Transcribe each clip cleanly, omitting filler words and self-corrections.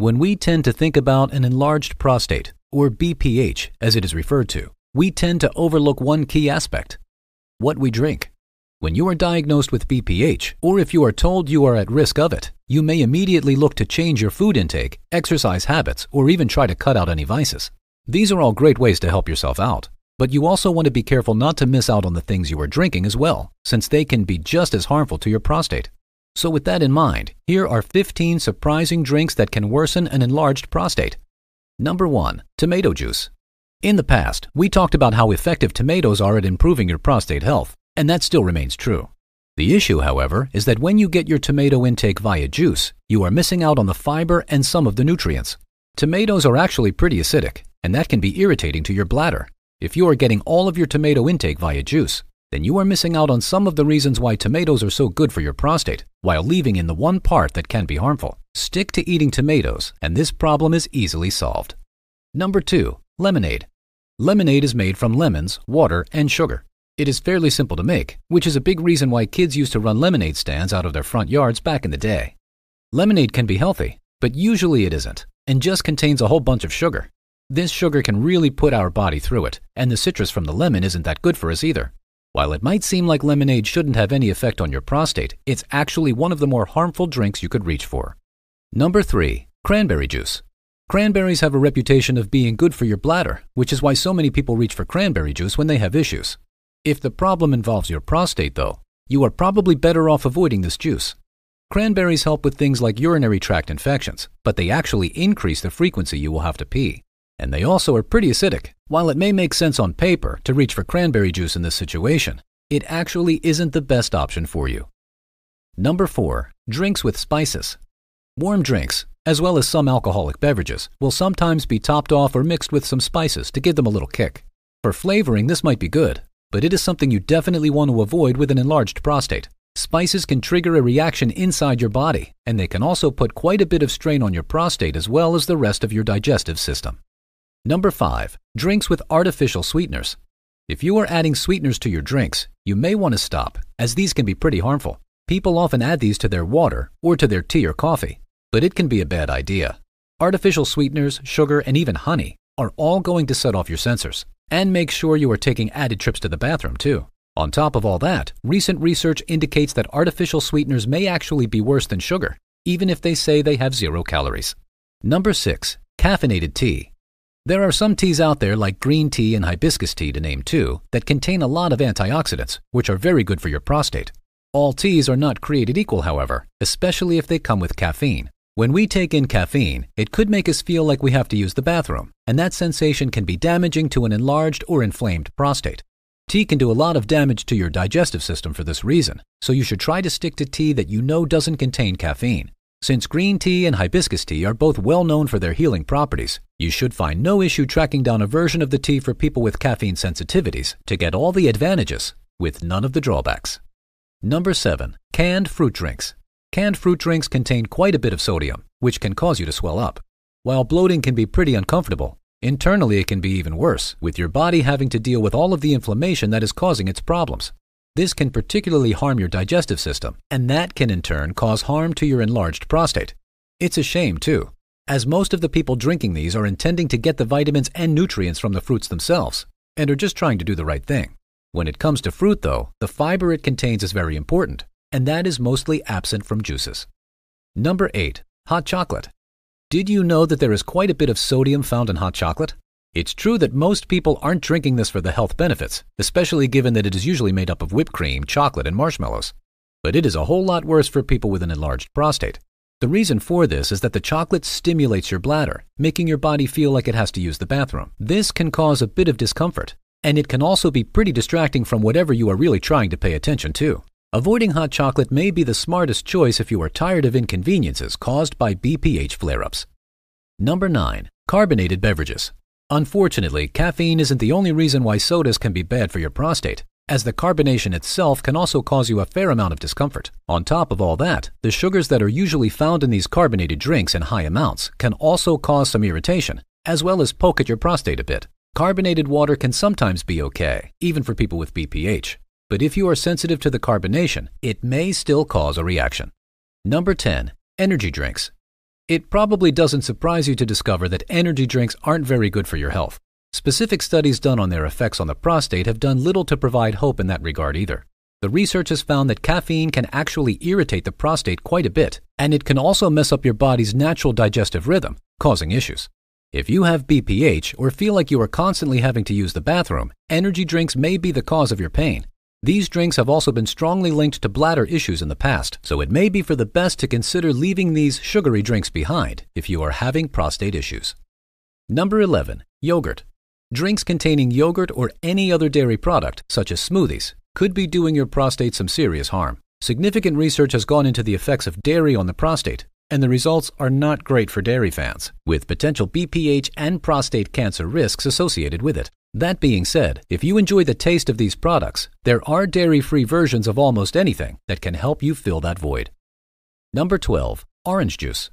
When we tend to think about an enlarged prostate, or BPH as it is referred to, we tend to overlook one key aspect: what we drink. When you are diagnosed with BPH, or if you are told you are at risk of it, you may immediately look to change your food intake, exercise habits, or even try to cut out any vices. These are all great ways to help yourself out, but you also want to be careful not to miss out on the things you are drinking as well, since they can be just as harmful to your prostate. So with that in mind, here are 15 surprising drinks that can worsen an enlarged prostate. Number 1. Tomato juice. In the past, we talked about how effective tomatoes are at improving your prostate health, and that still remains true. The issue, however, is that when you get your tomato intake via juice, you are missing out on the fiber and some of the nutrients. Tomatoes are actually pretty acidic, and that can be irritating to your bladder. If you are getting all of your tomato intake via juice, then you are missing out on some of the reasons why tomatoes are so good for your prostate, while leaving in the one part that can be harmful. Stick to eating tomatoes, and this problem is easily solved. Number 2. Lemonade. Lemonade is made from lemons, water, and sugar. It is fairly simple to make, which is a big reason why kids used to run lemonade stands out of their front yards back in the day. Lemonade can be healthy, but usually it isn't, and just contains a whole bunch of sugar. This sugar can really put our body through it, and the citrus from the lemon isn't that good for us either. While it might seem like lemonade shouldn't have any effect on your prostate, it's actually one of the more harmful drinks you could reach for. Number 3. Cranberry juice. Cranberries have a reputation of being good for your bladder, which is why so many people reach for cranberry juice when they have issues. If the problem involves your prostate, though, you are probably better off avoiding this juice. Cranberries help with things like urinary tract infections, but they actually increase the frequency you will have to pee. And they also are pretty acidic. While it may make sense on paper to reach for cranberry juice in this situation, it actually isn't the best option for you. Number 4. Drinks with spices. Warm drinks, as well as some alcoholic beverages, will sometimes be topped off or mixed with some spices to give them a little kick. For flavoring, this might be good, but it is something you definitely want to avoid with an enlarged prostate. Spices can trigger a reaction inside your body, and they can also put quite a bit of strain on your prostate as well as the rest of your digestive system. Number 5. Drinks with artificial sweeteners. If you are adding sweeteners to your drinks, you may want to stop, as these can be pretty harmful. People often add these to their water or to their tea or coffee, but it can be a bad idea. Artificial sweeteners, sugar, and even honey are all going to set off your sensors. And make sure you are taking added trips to the bathroom too. On top of all that, recent research indicates that artificial sweeteners may actually be worse than sugar, even if they say they have 0 calories. Number 6. Caffeinated tea. There are some teas out there like green tea and hibiscus tea, to name 2, that contain a lot of antioxidants, which are very good for your prostate. All teas are not created equal, however, especially if they come with caffeine. When we take in caffeine, it could make us feel like we have to use the bathroom, and that sensation can be damaging to an enlarged or inflamed prostate. Tea can do a lot of damage to your digestive system for this reason, so you should try to stick to tea that you know doesn't contain caffeine. Since green tea and hibiscus tea are both well known for their healing properties, you should find no issue tracking down a version of the tea for people with caffeine sensitivities to get all the advantages with none of the drawbacks. Number 7. Canned fruit drinks. Canned fruit drinks contain quite a bit of sodium, which can cause you to swell up. While bloating can be pretty uncomfortable, internally it can be even worse, with your body having to deal with all of the inflammation that is causing its problems. This can particularly harm your digestive system, and that can in turn cause harm to your enlarged prostate. It's a shame too, as most of the people drinking these are intending to get the vitamins and nutrients from the fruits themselves, and are just trying to do the right thing. When it comes to fruit though, the fiber it contains is very important, and that is mostly absent from juices. Number 8. Hot chocolate. Did you know that there is quite a bit of sodium found in hot chocolate? It's true that most people aren't drinking this for the health benefits, especially given that it is usually made up of whipped cream, chocolate, and marshmallows. But it is a whole lot worse for people with an enlarged prostate. The reason for this is that the chocolate stimulates your bladder, making your body feel like it has to use the bathroom. This can cause a bit of discomfort, and it can also be pretty distracting from whatever you are really trying to pay attention to. Avoiding hot chocolate may be the smartest choice if you are tired of inconveniences caused by BPH flare-ups. Number 9. Carbonated beverages. Unfortunately, caffeine isn't the only reason why sodas can be bad for your prostate, as the carbonation itself can also cause you a fair amount of discomfort. On top of all that, the sugars that are usually found in these carbonated drinks in high amounts can also cause some irritation, as well as poke at your prostate a bit. Carbonated water can sometimes be okay, even for people with BPH, but if you are sensitive to the carbonation, it may still cause a reaction. Number 10. Energy drinks. It probably doesn't surprise you to discover that energy drinks aren't very good for your health. Specific studies done on their effects on the prostate have done little to provide hope in that regard either. The research has found that caffeine can actually irritate the prostate quite a bit, and it can also mess up your body's natural digestive rhythm, causing issues. If you have BPH or feel like you are constantly having to use the bathroom, energy drinks may be the cause of your pain. These drinks have also been strongly linked to bladder issues in the past, so it may be for the best to consider leaving these sugary drinks behind if you are having prostate issues. Number 11. Yogurt. Drinks containing yogurt or any other dairy product, such as smoothies, could be doing your prostate some serious harm. Significant research has gone into the effects of dairy on the prostate, and the results are not great for dairy fans, with potential BPH and prostate cancer risks associated with it. That being said, if you enjoy the taste of these products, there are dairy-free versions of almost anything that can help you fill that void. Number 12. Orange juice.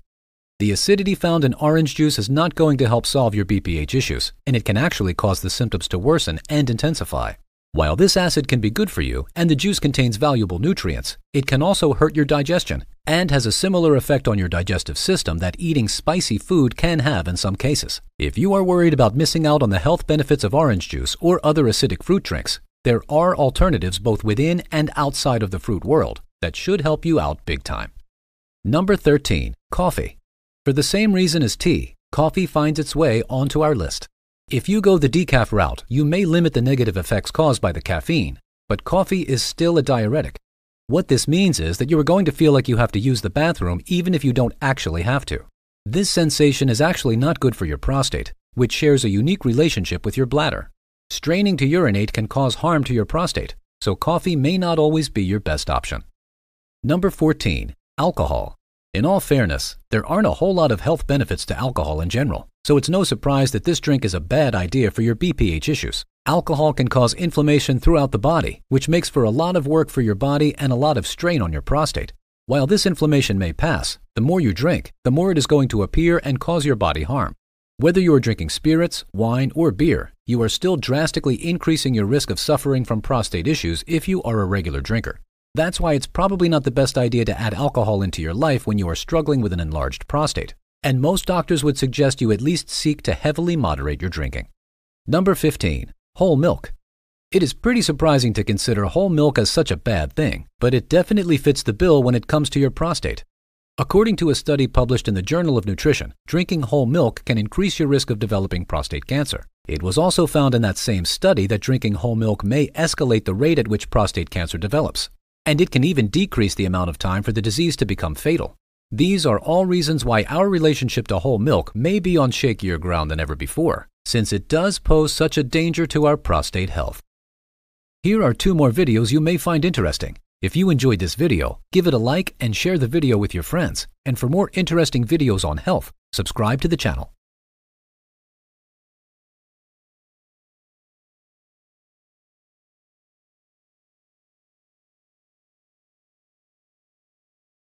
The acidity found in orange juice is not going to help solve your BPH issues, and it can actually cause the symptoms to worsen and intensify. While this acid can be good for you and the juice contains valuable nutrients, it can also hurt your digestion and has a similar effect on your digestive system that eating spicy food can have in some cases. If you are worried about missing out on the health benefits of orange juice or other acidic fruit drinks, there are alternatives both within and outside of the fruit world that should help you out big time. Number 13. Coffee. For the same reason as tea, coffee finds its way onto our list. If you go the decaf route, you may limit the negative effects caused by the caffeine, but coffee is still a diuretic. What this means is that you are going to feel like you have to use the bathroom even if you don't actually have to. This sensation is actually not good for your prostate, which shares a unique relationship with your bladder. Straining to urinate can cause harm to your prostate, so coffee may not always be your best option. Number 14. Alcohol. In all fairness, there aren't a whole lot of health benefits to alcohol in general, so it's no surprise that this drink is a bad idea for your BPH issues. Alcohol can cause inflammation throughout the body, which makes for a lot of work for your body and a lot of strain on your prostate. While this inflammation may pass, the more you drink, the more it is going to appear and cause your body harm. Whether you are drinking spirits, wine, or beer, you are still drastically increasing your risk of suffering from prostate issues if you are a regular drinker. That's why it's probably not the best idea to add alcohol into your life when you are struggling with an enlarged prostate. And most doctors would suggest you at least seek to heavily moderate your drinking. Number 15. Whole milk. It is pretty surprising to consider whole milk as such a bad thing, but it definitely fits the bill when it comes to your prostate. According to a study published in the Journal of Nutrition, drinking whole milk can increase your risk of developing prostate cancer. It was also found in that same study that drinking whole milk may escalate the rate at which prostate cancer develops, and it can even decrease the amount of time for the disease to become fatal. These are all reasons why our relationship to whole milk may be on shakier ground than ever before, since it does pose such a danger to our prostate health. Here are 2 more videos you may find interesting. If you enjoyed this video, give it a like and share the video with your friends. And for more interesting videos on health, subscribe to the channel.